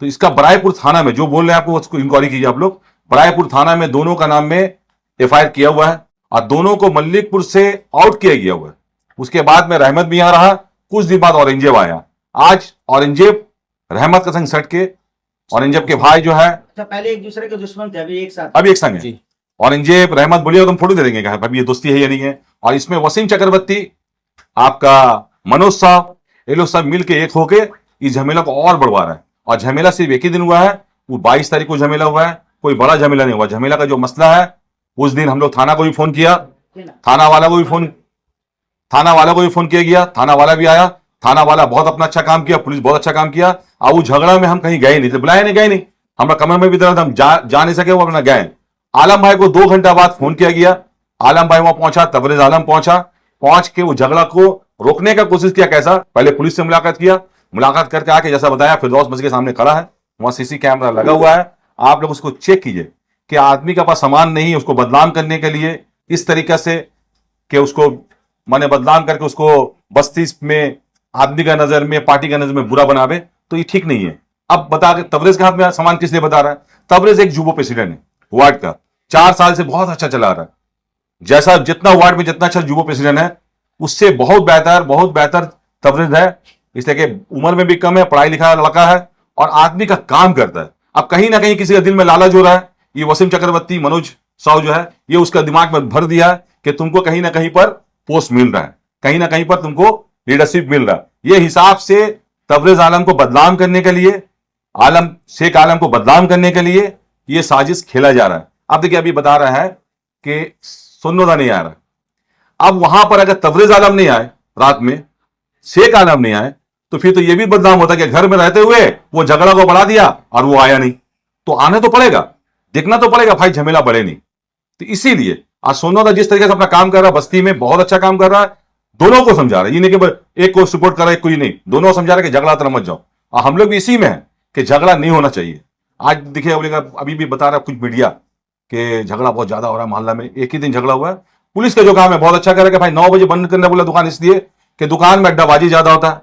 S2: तो इसका बराईपुर थाना में जो बोल रहे हैं आपको उसको इंक्वायरी कीजिए आप लोग। बराईपुर थाना में दोनों का नाम में FIR किया हुआ है और दोनों को मल्लिकपुर से आउट किया गया हुआ है। उसके बाद में रहमत भी यहां रहा, कुछ दिन बाद औरंगजेब आया। आज औरंगजेब रहमत का संग सट के, औरंगजेब के भाई जो है,
S4: अच्छा पहले एक दूसरे के दुश्मन थे, अभी एक साथ,
S2: अभी एक संग है। औरंगजेब रहमत बोलिए तो हम फोटो दे देंगे कहा भाई ये दोस्ती है या नहीं है। और इसमें वसीम चक्रवर्ती, आपका मनोज साहब, ये लोग सब मिलके एक होके इस झमेला को और बढ़वा रहा है। और झमेला सिर्फ एक ही दिन हुआ है, वो 22 तारीख को झमेला हुआ है। कोई बड़ा झमेला नहीं हुआ। झमेला का जो मसला है, उस दिन हम लोग थाना को भी फोन किया, थाना वाला को भी फोन किया गया, थाना वाला भी आया, थाना वाला बहुत अपना अच्छा काम किया, पुलिस बहुत अच्छा काम किया। और वो झगड़ा में हम कहीं गए नहीं, तो बुलाए नहीं, गए नहीं, हमारा कमरे में भी दर्द, हम जा नहीं सके, वो अपना गए। आलम भाई को 2 घंटा बाद फोन किया गया, आलम भाई वहां पहुंचा, तबरेज आलम पहुंच के वो झगड़ा को रोकने का कोशिश किया। कैसा? पहले पुलिस से मुलाकात किया, मुलाकात करके आके जैसा बताया फिरदौस मस्जिद के सामने खड़ा है, वहां सीसी कैमरा लगा हुआ है, आप लोग उसको चेक कीजिए कि आदमी के पास सामान नहीं, उसको बदनाम करने के लिए इस तरीके से कि उसको माने बदनाम करके उसको बस्ती में आदमी का नजर में, पार्टी का नजर में बुरा बनावे, तो ये ठीक नहीं है। अब बता के तबरेज के हाथ में सामान किस लिए बता रहा है? तबरेज एक जुबो प्रेसिडेंट है वार्ड का, 4 साल से बहुत अच्छा चला रहा है, जैसा जितना वार्ड में जितना अच्छा जुबो प्रेसिडेंट है उससे बहुत बेहतर तबरेज है, इसलिए कि उम्र में भी कम है, पढ़ाई लिखा लड़का है और आदमी का काम करता है। अब कहीं ना कहीं किसी का दिल में लालच हो रहा है, ये वसीम चक्रवर्ती, मनोज साहू जो है, ये उसका दिमाग में भर दिया है कि तुमको कहीं ना कहीं पर पोस्ट मिल रहा है, कहीं ना कहीं पर तुमको लीडरशिप मिल रहा है। ये हिसाब से तबरेज आलम को बदनाम करने के लिए, शेख आलम को बदनाम करने के लिए ये साजिश खेला जा रहा है। अब देखिए, अभी बता रहा है कि सुन्नोदा नहीं आ रहा, अब वहां पर अगर तबरेज आलम नहीं आए, रात में शेख आलम नहीं आए, तो फिर तो यह भी बदनाम होता कि घर में रहते हुए वो झगड़ा को बढ़ा दिया और वो आया नहीं। तो आना तो पड़ेगा, देखना तो पड़ेगा भाई, झमेला बढ़े नहीं। तो इसीलिए आज सोनोदा जिस तरीके से अपना काम कर रहा है, बस्ती में बहुत अच्छा काम कर रहा है, दोनों को समझा रहा है, ये नहीं कि एक को सपोर्ट कर रहा है एक को ही नहीं, दोनों समझा रहे कि झगड़ा तरह मत जाओ। और हम लोग भी इसी में है कि झगड़ा नहीं होना चाहिए। आज देखिए, अभी भी बता रहा है कुछ मीडिया कि झगड़ा बहुत ज्यादा हो रहा है मोहल्ला में, एक ही दिन झगड़ा हुआ है। पुलिस का जो काम है बहुत अच्छा कर रहा है कि भाई 9 बजे बंद करना बोला दुकान, इसलिए कि दुकान में अड्डाबाजी ज्यादा होता है,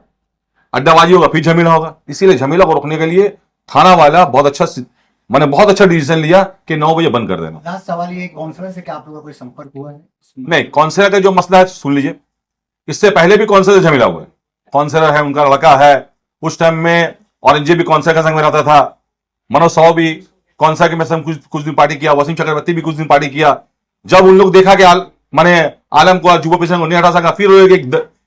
S2: अड्डाबाजी होगा फिर झमेला होगा, इसीलिए झमेला को रोकने के लिए थाना वाला बहुत अच्छा डिसीजन लिया कि 9 बजे बंद कर देना।
S5: लास्ट सवाल ये, काउंसलर से क्या आप लोगों का कोई संपर्क हुआ है?
S2: नहीं, काउंसलर का जो मसला है सुन लीजिए, इससे पहले भी काउंसलर से झमेला हुआ है, काउंसलर है, उनका लड़का है, उस टाइम में औरंगजेब भी काउंसलर का संग में रहता था, मनोज साहू भी काउंसलर के में कुछ दिन पार्टी किया, वसीम चक्रवर्ती भी कुछ दिन पार्टी किया। जब उन लोग देखा कि आलम को, जुबो पेशेंट को नहीं हटा सका, फिर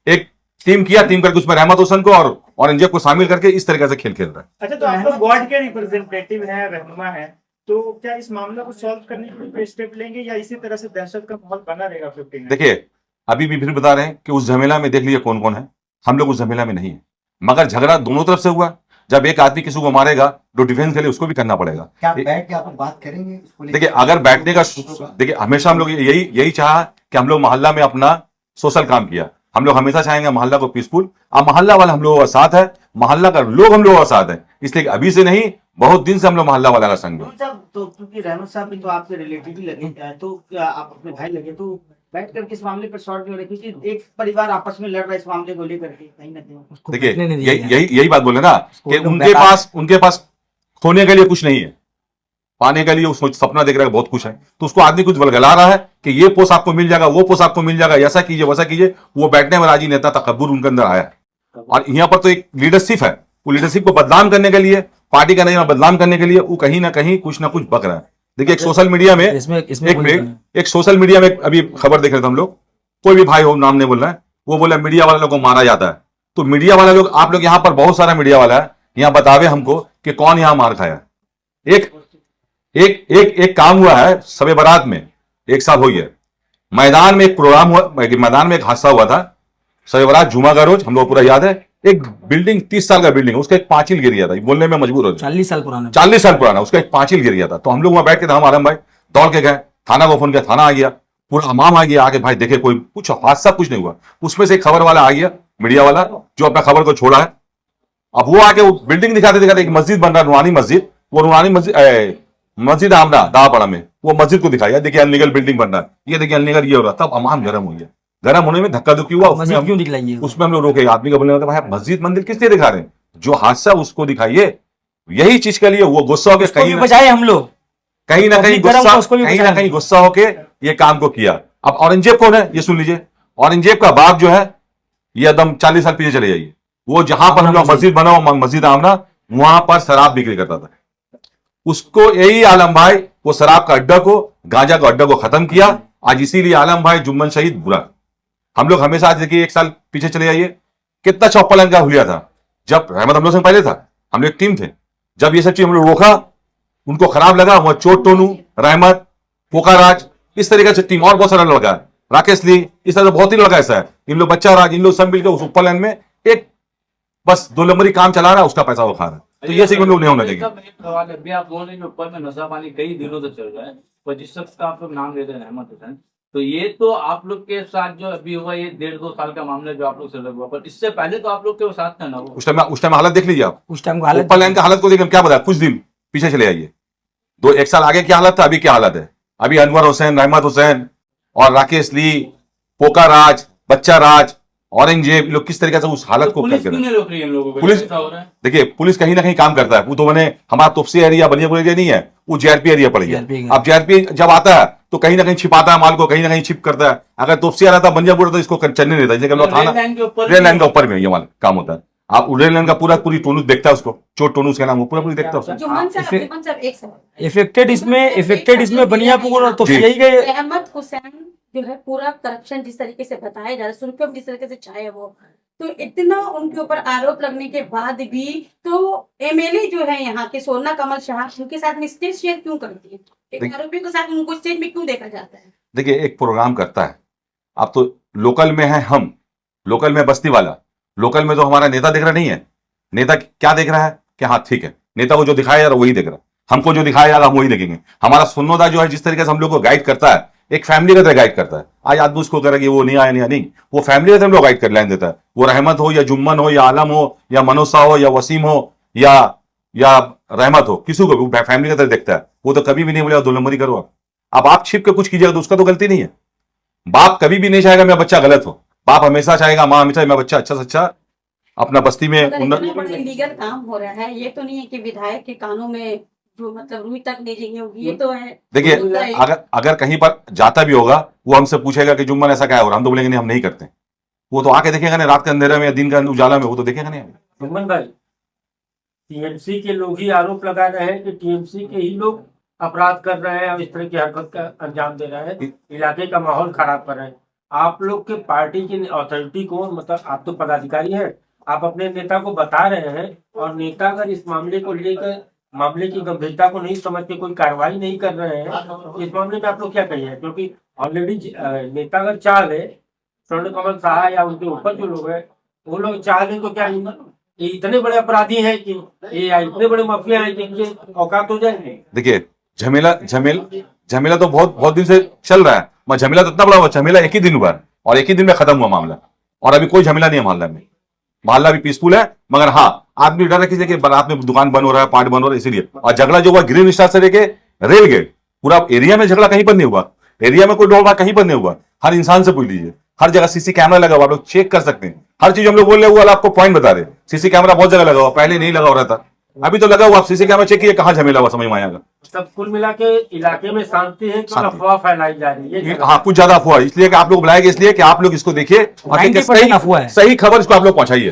S2: एक टीम किया, टीम करके उसमें रहमत हुसैन को और औरंगजेब को शामिल करके इस तरीके से खेल खेल रहा है।
S8: अच्छा, तो आप लोग वार्ड के रिप्रेजेंटेटिव हैं, रहनुमा हैं, तो क्या इस मामला को सॉल्व करने के लिए कोई स्टेप लेंगे या इसी तरह से दहशत का माहौल बना रहेगा? 15
S2: देखिए, अभी भी फिर बता रहे हैं कि उस झमेला में देख लीजिए कौन कौन है, हम लोग उस झमेला में नहीं है, मगर झगड़ा दोनों तरफ से हुआ। जब एक आदमी किसी को मारेगा तो डिफेंस के लिए उसको भी करना पड़ेगा।
S5: क्या बैठ के आप बात करेंगे इसको लेकर?
S2: देखिए, अगर बैठने का, देखिए हमेशा हम लोग यही चाहा कि हम लोग मोहल्ला में अपना सोशल काम किया, हम लोग हमेशा चाहेंगे मोहल्ला को पीसफुल, अब मोहल्ला वाला हम लोगों का साथ है, मोहल्ला का लोग हम लोगों का साथ है, इसलिए अभी से नहीं बहुत दिन से हम लोग मोहल्ला वाला का संग है।
S4: तो क्योंकि रहमत साहब भी तो आपके रिलेटिव ही लगे, तो क्या आप अपने भाई लगे, तो बैठ कर किस मामले पर शॉर्ट क्यों रहे? क्योंकि एक परिवार आपस में लड़ रहा है इस मामले को लेकर के, कहीं ना कहीं।
S2: देखिए, यही बात बोले ना कि उनके पास खोने के लिए कुछ नहीं है, पाने के लिए उसको सपना देख रहा है बहुत कुछ है, तो उसको आदमी कुछ बलगला रहा है कि ये पोस्ट आपको मिल जाएगा, वो पोस्ट आपको मिल जाएगा, ऐसा कीजिए वैसा कीजिए। वो बैठने में राजी नेता तकब्बुर उनके अंदर आया है, और यहाँ पर तो एक लीडरशिप है, वो लीडरशिप को बदनाम करने के लिए, पार्टी का नहीं बदनाम करने के लिए वो कहीं ना कहीं कुछ ना कुछ बक रहा है। देखिए, एक सोशल मीडिया में एक सोशल मीडिया में अभी खबर देख रहे थे हम लोग, कोई भी भाई हो, नाम नहीं बोल रहा है, वो बोला मीडिया वाले लोग को मारा जाता है। तो मीडिया वाले लोग, आप लोग यहाँ पर बहुत सारा मीडिया वाला है, यहाँ बतावे हमको कि कौन यहाँ मार खाया। एक काम हुआ है सबे बारात में, 1 साल हो गया, मैदान में एक प्रोग्राम हुआ, मैदान में एक हादसा हुआ था, सबे बारात जुमा का रोज, हम लोग पूरा याद है, एक बिल्डिंग 30 साल का बिल्डिंग, उसका एक पांचिल गिर गया था, बोलने में मजबूर हो,
S1: 40 साल पुराना,
S2: उसका एक पांचिल गिर गया था। तो हम लोग वहां बैठ के थे, हम आलम भाई दौड़ के गए, थाना को फोन किया, थाना आ गया, पूरा अमाम आ गया, आगे भाई देखे कोई कुछ हादसा कुछ नहीं हुआ। उसमें से एक खबर वाला आ गया, मीडिया वाला जो अपना खबर को छोड़ा है, अब वो आके वो बिल्डिंग दिखाते दिखाते एक मस्जिद बन रहा है, नूरानी मस्जिद, वो नूरानी मस्जिद आमना दापड़ा में वो मस्जिद को दिखाया, देखिए अनलीगल बिल्डिंग बन रहा है, ये देखिए अनलीगल ये हो रहा, तब अमाम गर्म हो गया, गर्म होने में धक्का धुक्की हुआ, उसमें हम लोग रोके, आदमी का बोलने लगा भाई मस्जिद मंदिर किस लिए दिखा रहे हैं, जो हादसा उसको दिखाइए, यही चीज के लिए वो गुस्सा होकर कहीं ना कहीं गुस्सा होके ये काम को किया। अब औरंगजेब कौन है ये सुन लीजिए, औरंगजेब का बाप जो है ये एकदम 40 साल पीछे चले जाइए, वो जहां पर हम लोग मस्जिद बना मस्जिद आमना, वहां पर शराब बिक्री करता था, उसको यही आलम भाई वो शराब का अड्डा को, गांजा का अड्डा को खत्म किया। आज इसीलिए आलम भाई जुम्मन शहीद बुरा, हम लोग हमेशा, आज देखिए 1 साल पीछे चले जाइए, कितना चौप्पल का हुलिया था, जब रहमत हम लोग से पहले था, हम लोग टीम थे, जब ये सब चीज हम लोग रोका, उनको खराब लगा, वह चोट टोनू, रहमत, पोकाराज, इस तरीके से टीम और बहुत सारा लड़का है, राकेश ली, इस तरह से बहुत ही लड़का ऐसा है, इन लोग बच्चा राज, इन लोग सब मिलकर उस ऊपर लाइन में एक बस 2 नंबरी काम चला रहा है, उसका पैसा वो खा रहा है। तो ये सीक्वेंस लोग नहीं होना चाहिए।
S6: एक सवाल है, अभी आप बोल रहे हैं कि ऊपर में नशा पानी कई दिनों से चल रहा है, पर जिस शख्स का आप लोग नाम ले रहे हैं रहमत हुसैन, तो ये तो आप लोग के साथ जो अभी हुआ ये 1.5-2 साल का मामला जो आप लोग से लगा हुआ, पर इससे पहले तो आप लोग के साथ था ना वो।
S2: उस टाइम हालत देख लीजिए आप,
S1: उस टाइम का हालत
S2: ऊपर लाइन का हालत को देखिए, क्या बताया, कुछ दिन पीछे चले आइए, 1 साल आगे क्या हालत था, अभी क्या हालत है। अभी अनवर हुसैन, रहमत हुसैन और राकेश ली, पोका राज, बच्चा राज, औरंगजेब, लोग किस तरीके से उस हालत को
S6: पुलिस
S2: करके
S6: क्यों नहीं रोक रही है इन लोगों को?
S2: पुलिस
S6: ऐसा हो रहा है।
S2: देखिए, पुलिस कहीं ना कहीं काम करता है, वो तो मैंने हमारा तोपसी एरिया बनियापुर एरिया नहीं है, वो जेआरपी एरिया पड़ गया।
S1: JRP
S2: अब जेआरपी जब आता है तो कहीं ना कहीं छिपाता है माल को, कहीं ना कहीं छिप करता है। अगर तोपसी आ रहा था बनियापुर तो इसको चलने नहीं देता, जैसे थाना
S6: रेल लाइन के ऊपर
S2: रेल लाइन का ऊपर में ये माल काम होता है। आप रेल लाइन का पूरी टोनूस देखता है, उसको चोट टोनूस के नाम पूरा देखता है उसको।
S3: जुम्मन साहब एक सवाल।
S1: इफेक्टेड इसमें बनियापुर तो
S2: जी।
S1: यही गए।
S3: रहमत हुसैन जो है पूरा करप्शन जिस तरीके से बताया जा रहा है, सुर्खियों जिस तरीके से छाए वो, तो इतना उनके ऊपर आरोप लगने के बाद भी तो एमएलए जो है यहाँ के सोना कमल शाह उनके साथ में स्टेज शेयर क्यों करती है? एक आरोपी के साथ उनको स्टेज में क्यों देखा जाता है?
S2: देखिए, एक प्रोग्राम करता है, आप तो लोकल में है, हम लोकल में बस्ती वाला, लोकल में तो हमारा नेता देख रहा नहीं है। नेता क्या देख रहा है कि हाँ ठीक है, नेता को जो दिखाया जा रहा वही देख रहा है, हमको जो दिखाया जा रहा हम वही देखेंगे। हमारा सुन्नोदा जो है जिस तरीके से हम लोग को गाइड करता है, एक फैमिली का तरह गाइड करता है। आज आदमी उसको कह रहा है कि वो नहीं आया नहीं, वो फैमिली का तरह हम लोग गाइड कर लाइन देता है। वो रहमत हो या जुम्मन हो या आलम हो या मनोसा हो या वसीम हो या रहमत हो, किसी को भी फैमिली का तरह देखता है। वो तो कभी भी नहीं बोलेगा 2 नंबरी करो अब आप छिप के कुछ कीजिएगा तो उसका तो गलती नहीं है। बाप कभी भी नहीं चाहेगा मेरा बच्चा गलत हो, बाप हमेशा चाहेगा, माँ हमेशा मेरा बच्चा अच्छा से अच्छा अपना बस्ती में
S3: लीगल काम हो रहा है, ये तो नहीं है कि विधायक के कानों में जो मतलब रूई तक ले जाएंगे होगी, ये तो है।
S2: देखिए, अगर कहीं पर जाता भी होगा वो हमसे पूछेगा कि जुम्मन ऐसा क्या हो रहा, हम तो बोलेंगे नहीं हम नहीं करते। वो तो आके देखेगा ना, रात के अंधेरे में या दिन का उजाला में, वो तो देखेगा नहीं।
S7: जुम्मन भाई, टीएमसी के लोग ही आरोप लगा रहे हैं कि टीएमसी के ही लोग अपराध कर रहे हैं और इस तरह की हरकत का अंजाम दे रहे हैं, इलाके का माहौल खराब कर रहे हैं। आप लोग के पार्टी की अथॉरिटी को, मतलब आप तो पदाधिकारी हैं, आप अपने नेता को बता रहे हैं और नेता अगर इस मामले को लेकर मामले की गंभीरता को नहीं समझ के कोई कार्रवाई नहीं कर रहे हैं, इस मामले में आप लोग क्या कहिए? क्योंकि ऑलरेडी नेता अगर चाह ले, स्वर्ण कमल शाह या उनके ऊपर जो लोग हैं वो लोग चाह ले, तो क्या ये इतने बड़े अपराधी हैं कि ये इतने बड़े माफिया हैं कि इनके औकात हो जाएंगे?
S2: देखिए, झमेला तो बहुत दिन से चल रहा है, मैं झमेला तो इतना बड़ा हुआ, झमेला एक ही दिन हुआ और एक ही दिन में खत्म हुआ मामला, और अभी कोई झमेला नहीं है मोहल्ला में। मोहल्ला भी पीसफुल है, मगर हाँ आदमी डर रखी कि रात में दुकान बंद हो रहा है, पार्ट बंद हो रहा है, इसीलिए। और झगड़ा जो हुआ ग्रीन स्टार से लेके रेल गेट, पूरा एरिया में झगड़ा कहीं पर नहीं हुआ, एरिया में कोई डोलवा कहीं पर नहीं हुआ। हर इंसान से पूछ लीजिए, हर जगह सीसी कैमरा लगा हुआ, आप लोग चेक कर सकते हैं। हर चीज हम लोग बोल रहे हैं, वो आपको पॉइंट बता रहे। सीसी कैमरा बहुत जगह लगा हुआ, पहले नहीं लगा हो रहा था, अभी तो लगा हुआ। आप सीसी कैमरा चेक किए, कहाँ झमेला हुआ समझ में आएगा।
S7: सब कुल मिला के इलाके में शांति है, तो अफवाह फैलाई जा रही है।
S2: हाँ, कुछ ज्यादा अफवाह, इसलिए कि आप लोग बुलाएंगे, इसलिए कि आप लोग इसको देखिए और
S1: 90% अफवाह है।
S2: सही खबर इसको आप लोग पहुंचाइए।